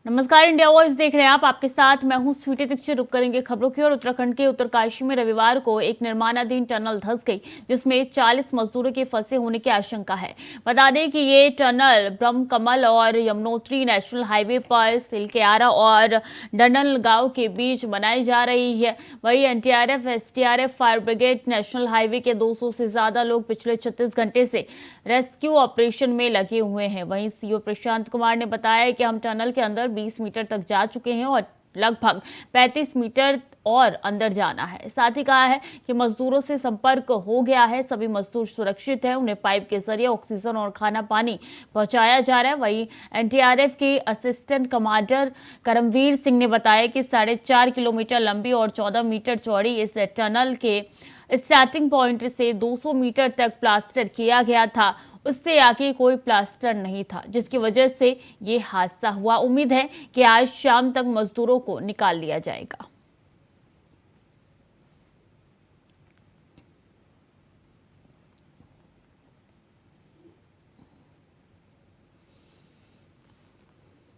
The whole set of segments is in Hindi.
नमस्कार, इंडिया वॉइस देख रहे हैं आप। आपके साथ मैं हूं स्वीटी दीक्षित। रुक करेंगे खबरों की और उत्तराखंड के उत्तरकाशी में रविवार को एक निर्माणाधीन टनल धंस गई, जिसमें 40 मजदूरों के फंसे होने की आशंका है। बता दें कि ये टनल ब्रह्म कमल और यमुनोत्री नेशनल हाईवे पर सिलकेआरा और डंडल गांव के बीच बनाई जा रही है। वहीं NDRF, SDRF, fire brigade national highway के 200 से ज्यादा लोग पिछले 36 घंटे से रेस्क्यू ऑपरेशन में लगे हुए हैं। वहीं सीओ प्रशांत कुमार ने बताया कि हम टनल के अंदर 20 मीटर तक जा चुके हैं और लगभग 35 मीटर और अंदर जाना है। साथ ही कहा है कि मजदूरों से संपर्क हो गया है, सभी मजदूर सुरक्षित हैं, उन्हें पाइप के जरिए ऑक्सीजन और खाना पानी पहुंचाया जा रहा है। वहीं एनडीआरएफ के असिस्टेंट कमांडर करमवीर सिंह ने बताया कि 4.5 किलोमीटर लंबी और 14 मीटर चौड़ी इस टनल के स्टार्टिंग पॉइंट से 200 मीटर तक प्लास्टर किया गया था। उससे आगे कोई प्लास्टर नहीं था, जिसकी वजह से ये हादसा हुआ। उम्मीद है कि आज शाम तक मजदूरों को निकाल लिया जाएगा।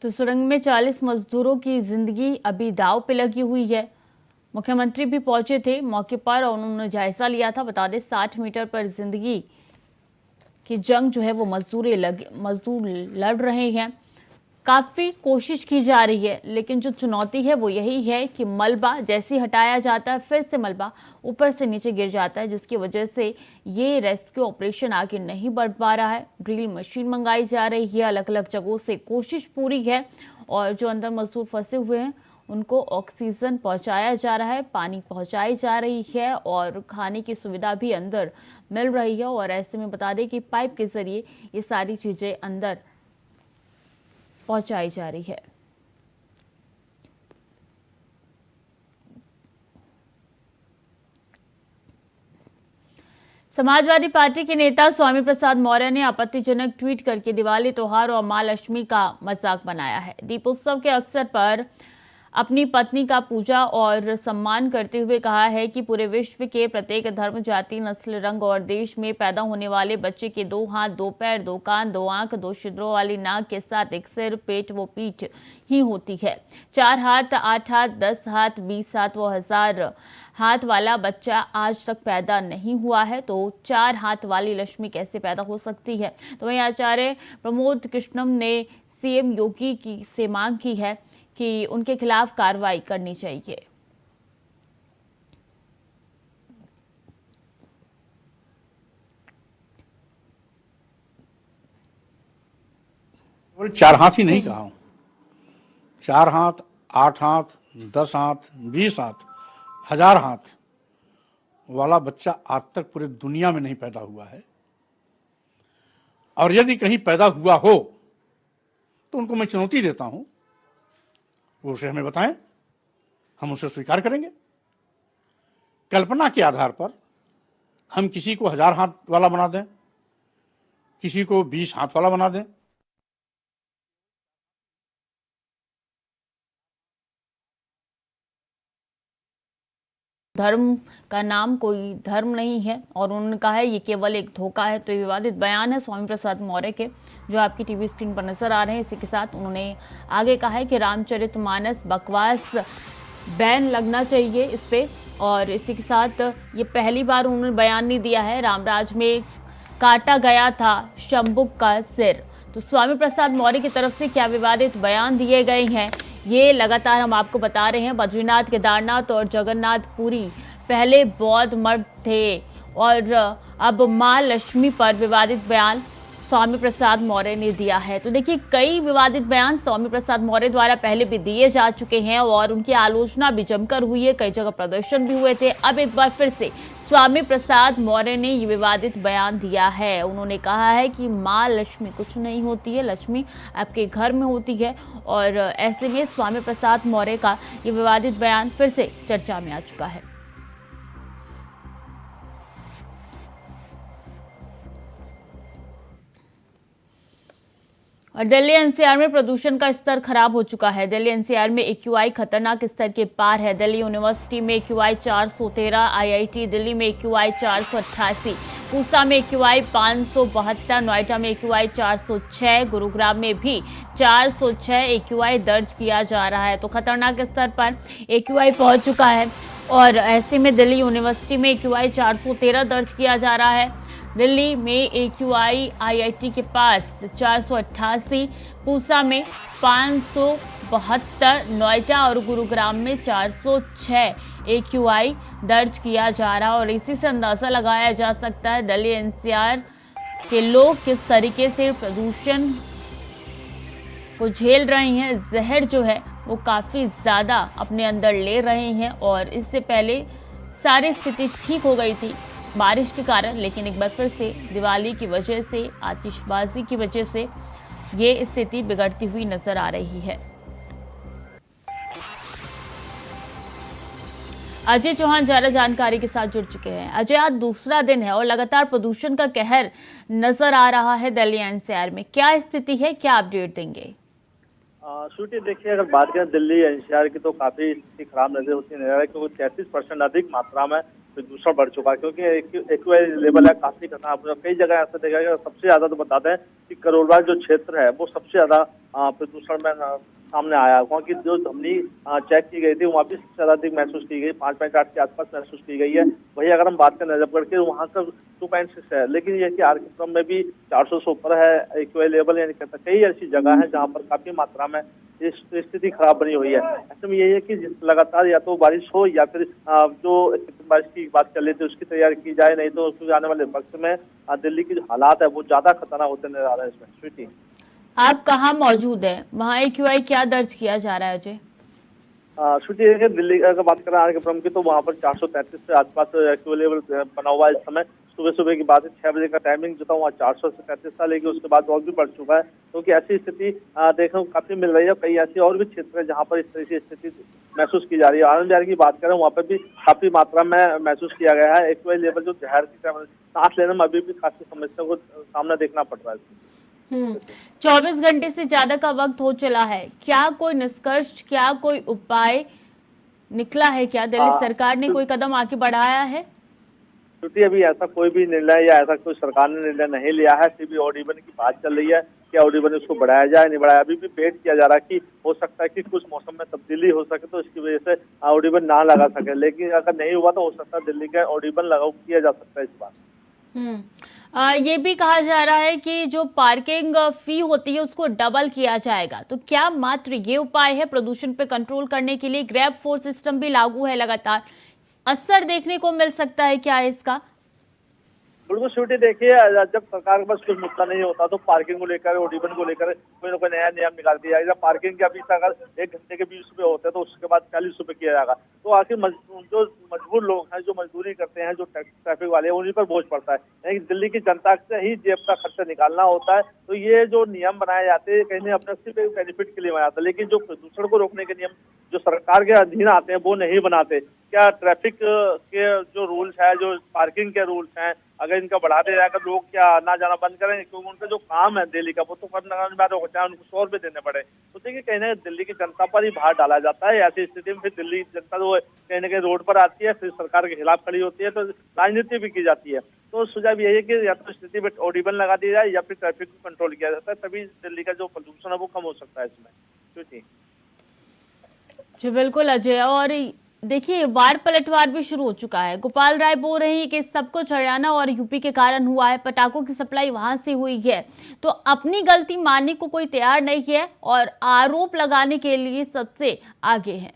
तो सुरंग में 40 मजदूरों की जिंदगी अभी दांव पे लगी हुई है। मुख्यमंत्री भी पहुंचे थे मौके पर और उन्होंने जायजा लिया था। बता दें 60 मीटर पर जिंदगी की जंग जो है वो मजदूर लड़ रहे हैं। काफ़ी कोशिश की जा रही है, लेकिन जो चुनौती है वो यही है कि मलबा जैसे हटाया जाता है, फिर से मलबा ऊपर से नीचे गिर जाता है, जिसकी वजह से ये रेस्क्यू ऑपरेशन आगे नहीं बढ़ पा रहा है। ड्रिल मशीन मंगाई जा रही है, अलग अलग जगहों से कोशिश पूरी है और जो अंदर मजदूर फंसे हुए हैं उनको ऑक्सीजन पहुंचाया जा रहा है, पानी पहुंचाई जा रही है और खाने की सुविधा भी अंदर मिल रही है। और ऐसे में बता दें कि पाइप के जरिए ये सारी चीजें अंदर पहुंचाई जा रही है। समाजवादी पार्टी के नेता स्वामी प्रसाद मौर्य ने आपत्तिजनक ट्वीट करके दिवाली त्योहार और मां लक्ष्मी का मजाक बनाया है। दीपोत्सव के अवसर पर अपनी पत्नी का पूजा और सम्मान करते हुए कहा है कि पूरे विश्व के प्रत्येक धर्म, जाति, नस्ल, रंग और देश में पैदा होने वाले बच्चे के 2 हाथ, 2 पैर, 2 कान, 2 आंख, 2 छिद्रों वाली नाक के साथ एक सिर, पेट व पीठ ही होती है। 4 हाथ, 8 हाथ, 10 हाथ, 20 हाथ व 1000 हाथ वाला बच्चा आज तक पैदा नहीं हुआ है, तो 4 हाथ वाली लक्ष्मी कैसे पैदा हो सकती है। तो वहीं आचार्य प्रमोद कृष्णम ने सीएम योगी की से मांग की है कि उनके खिलाफ कार्रवाई करनी चाहिए। केवल 4 हाथ ही नहीं कहा हूं, 4 हाथ, 8 हाथ, 10 हाथ, 20 हाथ, 1000 हाथ वाला बच्चा आज तक पूरे दुनिया में नहीं पैदा हुआ है। और यदि कहीं पैदा हुआ हो तो उनको मैं चुनौती देता हूं, वो उसे हमें बताएं, हम उसे स्वीकार करेंगे। कल्पना के आधार पर हम किसी को 1000 हाथ वाला बना दें, किसी को 20 हाथ वाला बना दें। धर्म का नाम कोई धर्म नहीं है और उन्होंने कहा है ये केवल एक धोखा है। तो ये विवादित बयान है स्वामी प्रसाद मौर्य के, जो आपकी टीवी स्क्रीन पर नजर आ रहे हैं। इसी के साथ उन्होंने आगे कहा है कि रामचरितमानस बकवास बैन लगना चाहिए इस पे। और इसी के साथ ये पहली बार उन्होंने बयान नहीं दिया है। रामराज में काटा गया था शंभुक का सिर। तो स्वामी प्रसाद मौर्य की तरफ से क्या विवादित बयान दिए गए हैं, ये लगातार हम आपको बता रहे हैं। बद्रीनाथ, केदारनाथ और जगन्नाथ पुरी पहले बौद्ध मठ थे और अब मां लक्ष्मी पर विवादित बयान स्वामी प्रसाद मौर्य ने दिया है। तो देखिए, कई विवादित बयान स्वामी प्रसाद मौर्य द्वारा पहले भी दिए जा चुके हैं और उनकी आलोचना भी जमकर हुई है, कई जगह प्रदर्शन भी हुए थे। अब एक बार फिर से स्वामी प्रसाद मौर्य ने ये विवादित बयान दिया है। उन्होंने कहा है कि माँ लक्ष्मी कुछ नहीं होती है, लक्ष्मी आपके घर में होती है। और ऐसे में स्वामी प्रसाद मौर्य का ये विवादित बयान फिर से चर्चा में आ चुका है। और दिल्ली एनसीआर में प्रदूषण का स्तर खराब हो चुका है। दिल्ली एनसीआर में एक्यूआई खतरनाक स्तर के पार है। दिल्ली यूनिवर्सिटी में एक्यूआई 413, आईआईटी दिल्ली में एक्यूआई 488, पूसा में AQI 572, नोएडा में AQI 406, गुरुग्राम में भी 406 AQI दर्ज किया जा रहा है। तो खतरनाक स्तर पर AQI पहुंच चुका है और ऐसे में दिल्ली यूनिवर्सिटी में AQI 413 दर्ज किया जा रहा है। दिल्ली में AQI IIT के पास 488, पूसा में 572, नोएडा और गुरुग्राम में 406 AQI दर्ज किया जा रहा है और इसी से अंदाज़ा लगाया जा सकता है दिल्ली NCR के लोग किस तरीके से प्रदूषण को झेल रहे हैं। जहर जो है वो काफ़ी ज़्यादा अपने अंदर ले रहे हैं और इससे पहले सारी स्थिति ठीक हो गई थी बारिश के कारण, लेकिन एक बार फिर से दिवाली की वजह से, आतिशबाजी की वजह से ये स्थिति बिगड़ती हुई नजर आ रही है। अजय चौहान ज्यादा जानकारी के साथ जुड़ चुके हैं। अजय, आज दूसरा दिन है और लगातार प्रदूषण का कहर नजर आ रहा है दिल्ली NCR में, क्या स्थिति है, क्या अपडेट देंगे? श्रुति, देखिए अगर बात करें दिल्ली NCR की तो काफी स्थिति खराब नजर होती है क्योंकि 33% अधिक मात्रा में प्रदूषण बढ़ चुका है क्योंकि AQI लेवल है काफी खतरनाक। कई जगह ऐसा देखा गया, सबसे ज्यादा तो बता दें कि करोलबाग जो क्षेत्र है वो सबसे ज्यादा प्रदूषण में सामने आया, वहाँ की जो धमनी चेक की गई थी वहाँ भी सबसे ज्यादा अधिक महसूस की गई, 5.8 के आसपास महसूस की गई है। वही अगर हम बात करें नजफगढ़ के, वहाँ का 2.6 है, लेकिन यह कि आरकेपुरम में भी 400 से ऊपर है AQI लेवल, यानी कई ऐसी जगह है जहाँ पर काफी मात्रा में स्थिति खराब बनी हुई है। ऐसे में यही है कि लगातार या तो बारिश हो या फिर जो बारिश की बात कर लेते उसकी तैयारी की जाए, नहीं तो उसके आने वाले वक्त में दिल्ली की जो हालात है वो ज्यादा खतरनाक होते नजर आ रहे हैं इसमें। स्वीटी, आप कहाँ मौजूद है, वहाँ AQI क्या दर्ज किया जा रहा है अजय? श्रुति, दिल्ली अगर बात करें आरकेपुरम की तो वहाँ पर 433 से आसपास AQI लेवल बना हुआ है इस समय। सुबह की बात है, 6 बजे का टाइमिंग जो था वहाँ 400 से 33 था, लेकिन उसके बाद और भी बढ़ चुका है क्योंकि ऐसी स्थिति देखने को काफी मिल रही है। कई ऐसे और भी क्षेत्र है जहाँ पर इस तरह की स्थिति महसूस की जा रही है। आनंद विहार की बात करें, वहाँ पर भी काफी मात्रा में महसूस किया गया है AQI लेवल, जो जहर की सांस लेने में अभी भी काफी समस्या को सामना देखना पड़ रहा है। 24 घंटे से ज्यादा का वक्त हो चला है, क्या कोई निष्कर्ष, क्या कोई उपाय निकला है? क्या दिल्ली सरकार ने कोई कदम आगे बढ़ाया है? क्योंकि अभी ऐसा कोई भी निर्णय या ऐसा कोई सरकार ने निर्णय नहीं लिया है, सिर्फ ऑडिबन की बात चल रही है कि ऑडिबन उसको बढ़ाया जाए नहीं बढ़ाया। अभी भी वेट किया जा रहा है कि हो सकता है कि कुछ मौसम में तब्दीली हो सके तो इसकी वजह से ऑडिबन ना लगा सके, लेकिन अगर नहीं हुआ तो हो सकता है दिल्ली का ऑडिबन लगाओ किया जा सकता है इस बार। ये भी कहा जा रहा है कि जो पार्किंग फी होती है उसको डबल किया जाएगा, तो क्या मात्र ये उपाय है प्रदूषण पे कंट्रोल करने के लिए? ग्रैब फोर सिस्टम भी लागू है लगातार, असर देखने को मिल सकता है क्या है इसका? बिल्कुल श्रुति, देखिए जब सरकार के पास कुछ मुद्दा नहीं होता तो पार्किंग को लेकर, ऑडिबन को लेकर कोई ना कोई नया नियम निकाल दिया जाएगा। पार्किंग के अभी तक अगर 1 घंटे के 20 रुपए होते हैं तो उसके बाद 40 रुपए किया जाएगा। तो आखिर जो मजबूर लोग हैं, जो मजदूरी करते हैं, जो ट्रैफिक वाले हैं, उन्हीं पर बोझ पड़ता है। यानी दिल्ली की जनता से ही जेब का खर्चा निकालना होता है। तो ये जो नियम बनाए जाते हैं कहीं अपने सिर्फ बेनिफिट के लिए बनाया जाता है, लेकिन जो प्रदूषण को रोकने के नियम जो सरकार के अधीन आते हैं वो नहीं बनाते। क्या ट्रैफिक के जो रूल्स है, जो पार्किंग के रूल्स हैं, अगर इनका बढ़ा दिया जाएगा लोग क्या आना जाना बंद करेंगे? क्योंकि उनका जो काम है दिल्ली का वो तो करना चाहे उनको 100 रुपए देने पड़े। तो देखिए कहीं ना दिल्ली की जनता पर ही भार डाला जाता है। ऐसी स्थिति में फिर दिल्ली जनता जो कहीं ना कहीं रोड पर आती है, फिर सरकार के खिलाफ खड़ी होती है, तो राजनीति भी की जाती है। तो सुझाव यही है कि या तो स्थिति में ऑडिबल लगा दिया जाए या फिर ट्रैफिक को कंट्रोल किया जाता है, तभी दिल्ली का जो प्रदूषण है वो कम हो सकता है इसमें। जी बिल्कुल अजय, और देखिए वार पलटवार भी शुरू हो चुका है। गोपाल राय बोल रहे हैं कि सब कुछ हरियाणा और यूपी के कारण हुआ है, पटाखों की सप्लाई वहां से हुई है, तो अपनी गलती मानने को कोई तैयार नहीं है और आरोप लगाने के लिए सबसे आगे है।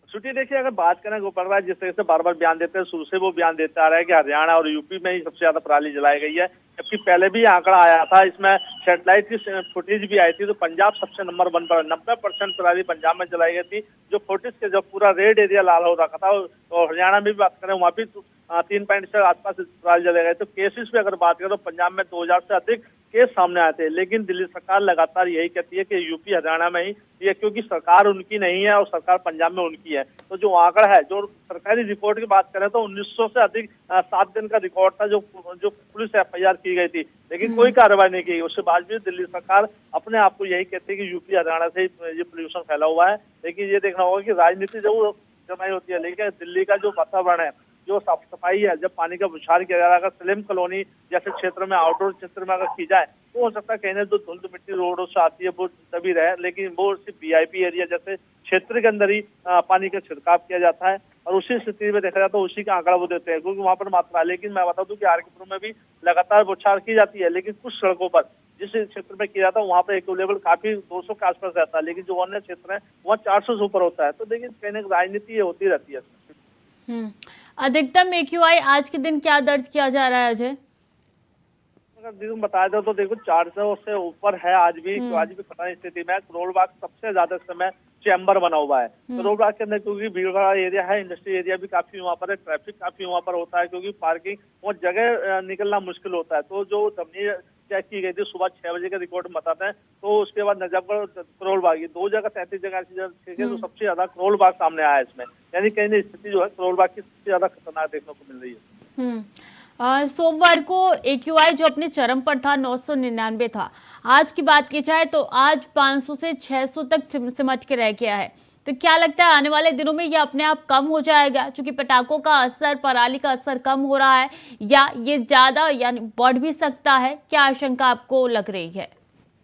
छुट्टी, देखिए अगर बात करें गोपाल राय जिस तरह से बार बार बयान देते हैं, शुरू से वो बयान देता आ रहा है कि हरियाणा और यूपी में ही सबसे ज्यादा पराली जलाई गई है, जबकि पहले भी आंकड़ा आया था, इसमें सैटेलाइट की फुटेज भी आई थी, तो पंजाब सबसे नंबर 1 पर 90% पराली पंजाब में जलाई गई थी, जो फोर्टिस के जब पूरा रेड एरिया लाल हो रखा था। और हरियाणा में भी बात करें वहाँ भी 3 पॉइंट से आसपास पराली जलाई गई। तो केसेस पे अगर बात करें तो पंजाब में 2000 से अधिक केस सामने आए थे, लेकिन दिल्ली सरकार लगातार यही कहती है कि यूपी हरियाणा में ही ये, क्योंकि सरकार उनकी नहीं है और सरकार पंजाब में उनकी है। तो जो आंकड़ा है, जो सरकारी रिपोर्ट की बात करें तो 1900 से अधिक 7 दिन का रिकॉर्ड था जो पुलिस FIR की गई थी, लेकिन कोई कार्रवाई नहीं की। उसके बाद भी दिल्ली सरकार अपने आप को यही कहती है कि यूपी हरियाणा से ये पोल्यूशन फैला हुआ है। लेकिन ये देखना होगा कि राजनीति जरूर जमाई होती है, लेकिन दिल्ली का जो वातावरण है जो साफ सफाई है, जब पानी का विचार किया जा रहा है, अगर स्लिम कॉलोनी जैसे क्षेत्र में, आउटडोर क्षेत्र में अगर की जाए तो हो सकता है कहीं ना जो धुंध मिट्टी रोडों से आती है वो तभी रहे, लेकिन वो सिर्फ वीआईपी एरिया जैसे क्षेत्र के अंदर ही पानी का छिड़काव किया जाता है और उसी स्थिति में देखा जाए तो उसी का आंकड़ा वो देते हैं, क्योंकि वहाँ पर मात्रा है। लेकिन मैं बता दूं कि आरकेपुर में भी लगातार बौछार की जाती है, लेकिन कुछ सड़कों पर जिस क्षेत्र में किया जाता है वहाँ पर एक लेवल काफी 200 के आसपास रहता है, लेकिन जो अन्य क्षेत्र है वहाँ 400 से ऊपर होता है। तो देखिए कहीं ना राजनीति ये होती रहती है। अधिकतम AQI आज के दिन क्या दर्ज किया जा रहा है अजय? अगर बताया जाए तो देखो 400 से ऊपर है आज भी, तो आज भी खतरनाक स्थिति में। करोल बाग सबसे ज्यादा समय चैम्बर बना हुआ है। करोल बाग के अंदर क्योंकि भीड़ भाड़ एरिया है, इंडस्ट्री एरिया भी काफी वहाँ पर है, ट्रैफिक काफी वहाँ पर होता है, क्योंकि पार्किंग वो जगह निकलना मुश्किल होता है। तो जो धमनी चेक की गई थी सुबह 6 बजे का रिकॉर्ड बताते हैं, तो उसके बाद नजफगढ़ करोल बाग, ये 2 जगह 33 जगह ऐसी जगह तो सबसे ज्यादा करोल बाग सामने आया है इसमें। यानी कहीं ना स्थिति जो है करोल बाग की सबसे ज्यादा खतरनाक देखने को मिल रही है। सोमवार को AQI जो अपने चरम पर था 999 था, आज की बात की जाए तो आज 500 से 600 तक सिमट के रह गया है। तो क्या लगता है आने वाले दिनों में ये अपने आप कम हो जाएगा, क्योंकि पटाखों का असर, पराली का असर कम हो रहा है, या ये ज्यादा यानी बढ़ भी सकता है? क्या आशंका आपको लग रही है?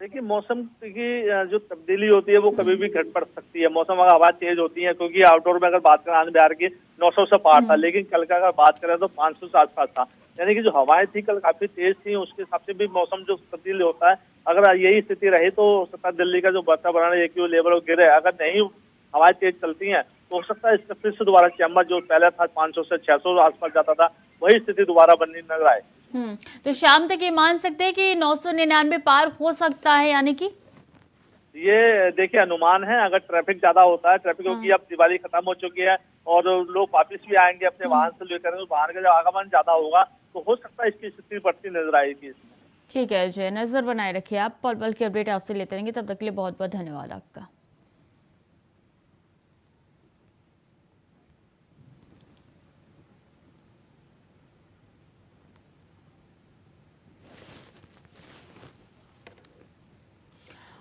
देखिए मौसम की जो तब्दीली होती है वो कभी भी घट पड़ सकती है। मौसम अगर हवा तेज होती है, क्योंकि आउटडोर में अगर बात करें आंध्र बिहार की 900 से पार था, लेकिन कल का अगर बात करें तो 500 से आसपास था। यानी कि जो हवाएं थी कल काफी तेज थी, उसके हिसाब से भी मौसम जो तब्दील होता है, अगर यही स्थिति रही तो हो सकता है दिल्ली का जो वातावरण AQI लेवल गिरे। अगर नहीं हवाएं तेज चलती हैं तो हो सकता है इसका फिर से दोबारा चैम्बर जो पहले था 500 से 600 आसपास जाता था, वही स्थिति दोबारा बननी नजर आए। तो शाम तक ये मान सकते हैं कि 999 पार हो सकता है, यानी कि ये देखिए अनुमान है। अगर ट्रैफिक ज्यादा होता है, ट्रैफिक क्योंकि अब दिवाली खत्म हो चुकी है और लोग वापिस भी आएंगे अपने वाहन से लेकर, तो वाहन का जब आगमन ज्यादा होगा तो हो सकता है इसकी स्थिति बढ़ती नजर आएगी इसमें। ठीक है अजय, नजर बनाए रखिए आप, पल पल की अपडेट आपसे लेते रहेंगे। तब तक के लिए बहुत बहुत धन्यवाद आपका।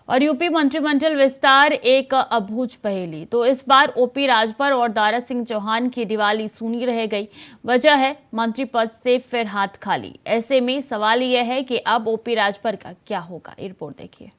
और यूपी मंत्रिमंडल विस्तार एक अबूझ पहेली। तो इस बार OP राजभर और दारा सिंह चौहान की दिवाली सूनी रह गई। वजह है मंत्री पद से फिर हाथ खाली। ऐसे में सवाल यह है कि अब OP राजभर का क्या होगा। ये रिपोर्ट देखिए।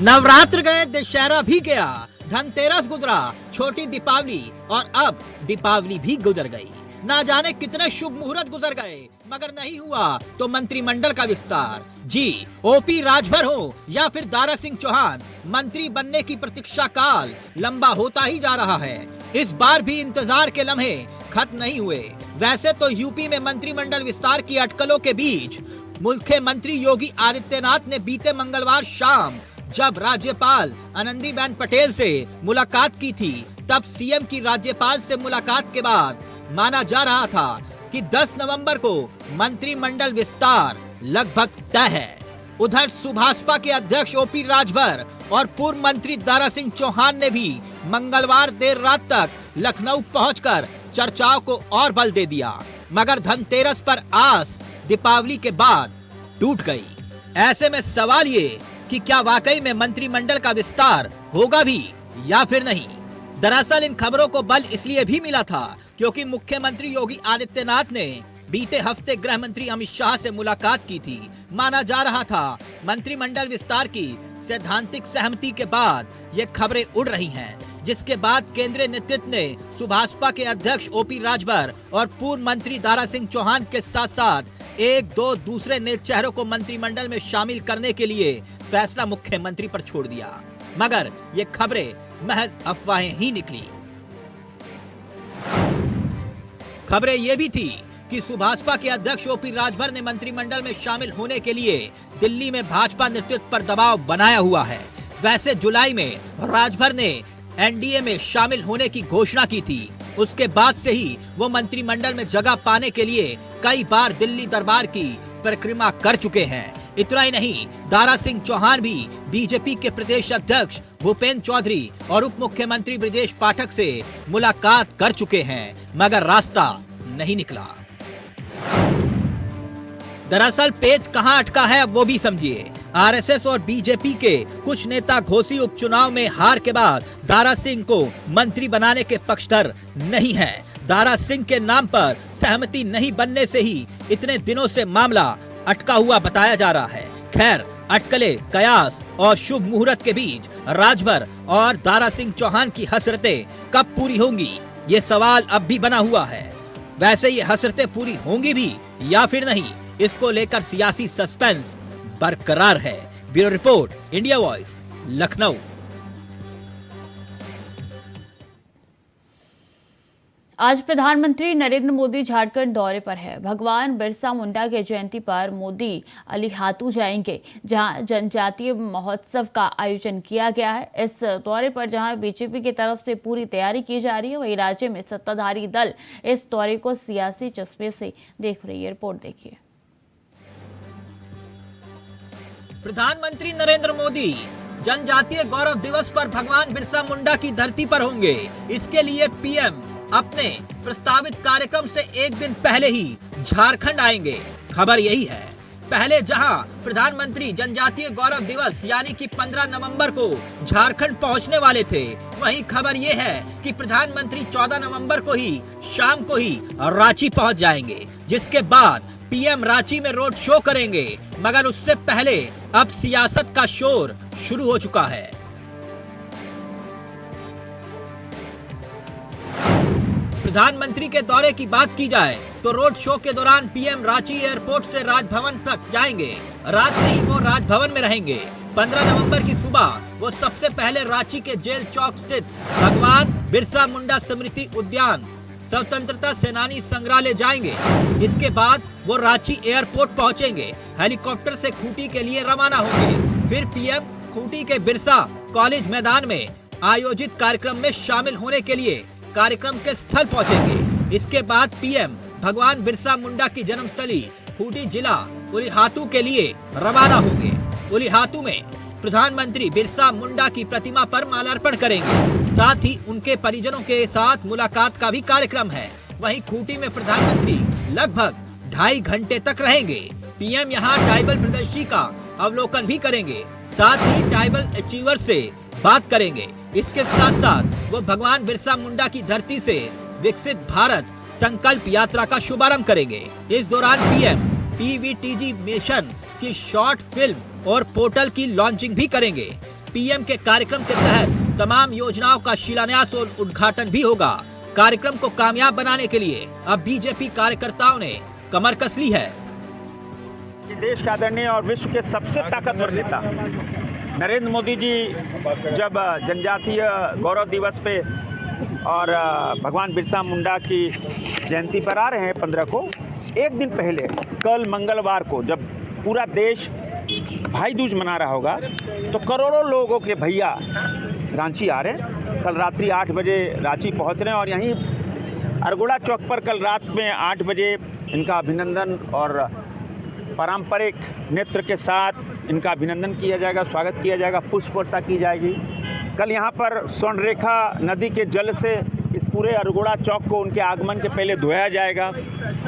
नवरात्र गए, दशहरा भी गया, धनतेरस गुजरा, छोटी दीपावली और अब दीपावली भी गुजर गई। ना जाने कितने शुभ मुहूर्त गुजर गए, मगर नहीं हुआ तो मंत्रिमंडल का विस्तार। जी OP राजभर हो या फिर दारा सिंह चौहान, मंत्री बनने की प्रतीक्षा काल लंबा होता ही जा रहा है। इस बार भी इंतजार के लम्हे खत्म नहीं हुए। वैसे तो यूपी में मंत्रिमंडल विस्तार की अटकलों के बीच मुख्यमंत्री योगी आदित्यनाथ ने बीते मंगलवार शाम जब राज्यपाल आनंदीबेन पटेल से मुलाकात की थी, तब CM की राज्यपाल से मुलाकात के बाद माना जा रहा था कि 10 नवंबर को मंत्रिमंडल विस्तार लगभग तय है। उधर सुभाषपा के अध्यक्ष OP राजभर और पूर्व मंत्री दारा सिंह चौहान ने भी मंगलवार देर रात तक लखनऊ पहुंचकर चर्चाओं को और बल दे दिया, मगर धनतेरस पर आस दीपावली के बाद टूट गई। ऐसे में सवाल ये कि क्या वाकई में मंत्रिमंडल का विस्तार होगा भी या फिर नहीं। दरअसल इन खबरों को बल इसलिए भी मिला था क्योंकि मुख्यमंत्री योगी आदित्यनाथ ने बीते हफ्ते गृह मंत्री अमित शाह से मुलाकात की थी। माना जा रहा था मंत्रिमंडल विस्तार की सैद्धांतिक सहमति के बाद ये खबरें उड़ रही हैं, जिसके बाद केंद्रीय नेतृत्व ने सुभाषपा के अध्यक्ष OP राजभर और पूर्व मंत्री दारा सिंह चौहान के साथ साथ एक दो दूसरे नए चेहरों को मंत्रिमंडल में शामिल करने के लिए फैसला मुख्यमंत्री पर छोड़ दिया। मगर ये खबरें महज अफवाहें ही निकली। खबरें ये भी थी कि सुभाषपा के अध्यक्ष OP राजभर ने मंत्रिमंडल में शामिल होने के लिए दिल्ली में भाजपा नेतृत्व पर दबाव बनाया हुआ है। वैसे जुलाई में राजभर ने NDA में शामिल होने की घोषणा की थी। उसके बाद से ही वो मंत्रिमंडल में जगह पाने के लिए कई बार दिल्ली दरबार की परिक्रमा कर चुके हैं। इतना ही नहीं, दारा सिंह चौहान भी बीजेपी के प्रदेश अध्यक्ष भूपेंद्र चौधरी और उप मुख्यमंत्री ब्रजेश पाठक से मुलाकात कर चुके हैं, मगर रास्ता नहीं निकला। दरअसल पेच कहां अटका है वो भी समझिए। आरएसएस और बीजेपी के कुछ नेता घोसी उपचुनाव में हार के बाद दारा सिंह को मंत्री बनाने के पक्षधर नहीं है। दारा सिंह के नाम पर सहमति नहीं बनने से ही इतने दिनों से मामला अटका हुआ बताया जा रहा है। खैर, अटकले, कयास और शुभ मुहूर्त के बीच राजभर और दारा सिंह चौहान की हसरतें कब पूरी होंगी, ये सवाल अब भी बना हुआ है। वैसे ये हसरतें पूरी होंगी भी या फिर नहीं, इसको लेकर सियासी सस्पेंस बरकरार है। Bureau report, India voice, Lucknow. आज प्रधानमंत्री नरेंद्र मोदी झारखंड दौरे पर है। भगवान बिरसा मुंडा के जयंती पर मोदी अलीहातू जाएंगे, जहां जनजातीय महोत्सव का आयोजन किया गया है। इस दौरे पर जहां बीजेपी की तरफ से पूरी तैयारी की जा रही है, वहीं राज्य में सत्ताधारी दल इस दौरे को सियासी चश्मे से देख रही है। रिपोर्ट देखिए। प्रधानमंत्री नरेंद्र मोदी जनजातीय गौरव दिवस पर भगवान बिरसा मुंडा की धरती पर होंगे। इसके लिए पीएम अपने प्रस्तावित कार्यक्रम से एक दिन पहले ही झारखंड आएंगे। खबर यही है। पहले जहां प्रधानमंत्री जनजातीय गौरव दिवस यानी कि 15 नवंबर को झारखंड पहुंचने वाले थे, वहीं खबर ये है कि प्रधानमंत्री 14 नवंबर को ही शाम को ही रांची पहुंच जाएंगे, जिसके बाद पीएम रांची में रोड शो करेंगे। मगर उससे पहले अब सियासत का शोर शुरू हो चुका है। प्रधानमंत्री के दौरे की बात की जाए तो रोड शो के दौरान पीएम रांची एयरपोर्ट से राजभवन तक जाएंगे। रात में ही वो राजभवन में रहेंगे। 15 नवंबर की सुबह वो सबसे पहले रांची के जेल चौक स्थित भगवान बिरसा मुंडा स्मृति उद्यान, स्वतंत्रता सेनानी संग्रहालय जाएंगे। इसके बाद वो रांची एयरपोर्ट पहुंचेंगे। हेलीकॉप्टर से खूंटी के लिए रवाना होंगे। फिर पीएम खूंटी के बिरसा कॉलेज मैदान में आयोजित कार्यक्रम में शामिल होने के लिए कार्यक्रम के स्थल पहुंचेंगे। इसके बाद पीएम भगवान बिरसा मुंडा की जन्मस्थली खूंटी जिला उलीहातू के लिए रवाना होंगे। उलीहातू में प्रधानमंत्री बिरसा मुंडा की प्रतिमा पर माल्यार्पण करेंगे। साथ ही उनके परिजनों के साथ मुलाकात का भी कार्यक्रम है। वहीं खूंटी में प्रधानमंत्री लगभग 2.5 घंटे तक रहेंगे। पीएम यहां ट्राइबल प्रदर्शनी का अवलोकन भी करेंगे। साथ ही ट्राइबल अचीवर से बात करेंगे। इसके साथ साथ वो भगवान बिरसा मुंडा की धरती से विकसित भारत संकल्प यात्रा का शुभारंभ करेंगे। इस दौरान पीएम पीवीटीजी मिशन की शॉर्ट फिल्म और पोर्टल की लॉन्चिंग भी करेंगे। पीएम के कार्यक्रम के तहत तमाम योजनाओं का शिलान्यास और उद्घाटन भी होगा। कार्यक्रम को कामयाब बनाने के लिए अब बीजेपी कार्यकर्ताओं ने कमर कस ली है। देश का आदरणीय और विश्व के सबसे ताकतवर नेता नरेंद्र मोदी जी जब जनजातीय गौरव दिवस पे और भगवान बिरसा मुंडा की जयंती पर आ रहे हैं 15 को, एक दिन पहले कल मंगलवार को जब पूरा देश भाई दूज मना रहा होगा, तो करोड़ों लोगों के भैया रांची आ रहे हैं। कल रात्रि 8 बजे रांची पहुंच रहे हैं और यहीं अरगोड़ा चौक पर कल रात में 8 बजे इनका अभिनंदन और पारंपरिक नृत्य के साथ इनका अभिनंदन किया जाएगा, स्वागत किया जाएगा, पुष्प वर्षा की जाएगी। कल यहाँ पर स्वर्णरेखा नदी के जल से इस पूरे अरगोड़ा चौक को उनके आगमन के पहले धोया जाएगा।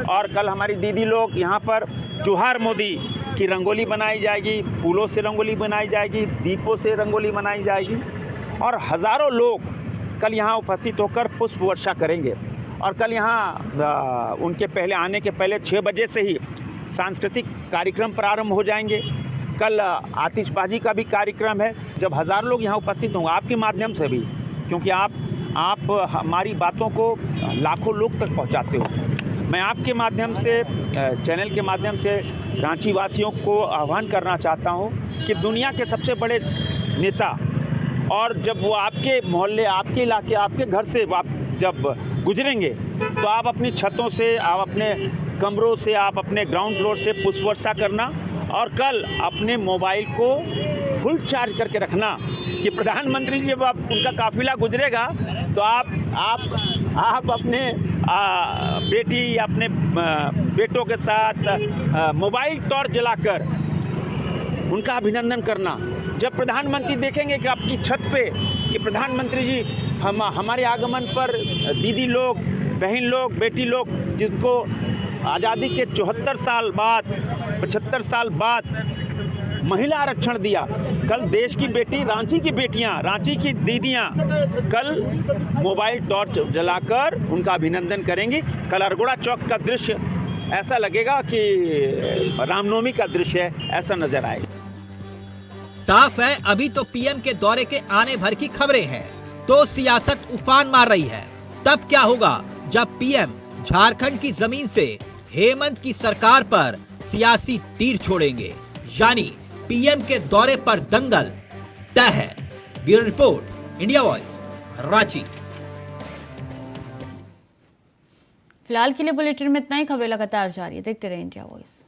और कल हमारी दीदी लोग यहाँ पर जोहार मोदी की रंगोली बनाई जाएगी, फूलों से रंगोली बनाई जाएगी, दीपों से रंगोली बनाई जाएगी और हज़ारों लोग कल यहाँ उपस्थित होकर पुष्प वर्षा करेंगे। और कल यहाँ उनके पहले आने के पहले 6 बजे से ही सांस्कृतिक कार्यक्रम प्रारंभ हो जाएंगे। कल आतिशबाजी का भी कार्यक्रम है, जब हज़ार लोग यहाँ उपस्थित होंगे आपके माध्यम से भी, क्योंकि आप हमारी बातों को लाखों लोग तक पहुँचाते हो। मैं आपके माध्यम से, चैनल के माध्यम से रांची वासियों को आह्वान करना चाहता हूँ कि दुनिया के सबसे बड़े नेता, और जब वो आपके मोहल्ले, आपके इलाके, आपके घर से आप जब गुजरेंगे तो आप अपनी छतों से, आप अपने कमरों से, आप अपने ग्राउंड फ्लोर से पुष्प वर्षा करना। और कल अपने मोबाइल को फुल चार्ज करके रखना कि प्रधानमंत्री जी जब उनका काफिला गुजरेगा तो आप अपने बेटी या अपने बेटों के साथ मोबाइल टॉर्च जलाकर उनका अभिनंदन करना। जब प्रधानमंत्री देखेंगे कि आपकी छत पे कि प्रधानमंत्री जी हमारे आगमन पर दीदी लोग, बहन लोग, बेटी लोग, जिनको आज़ादी के 74 साल बाद, 75 साल बाद महिला आरक्षण दिया। कल देश की बेटी, रांची की बेटियां, रांची की दीदियां कल मोबाइल टॉर्च जलाकर उनका अभिनंदन करेंगी। कल अरगोड़ा चौक का दृश्य ऐसा लगेगा कि रामनवमी का दृश्य है, ऐसा नजर आएगा। साफ है अभी तो पीएम के दौरे के आने भर की खबरें हैं, तो सियासत उफान मार रही है। तब क्या होगा जब पीएम झारखंड की जमीन से हेमंत की सरकार पर सियासी तीर छोड़ेंगे, यानी पीएम के दौरे पर दंगल तय है। Bureau report, India voice, Ranchi. फिलहाल के लिए बुलेटिन में इतना ही। खबरें लगातार जारी है, देखते रहे इंडिया वॉइस।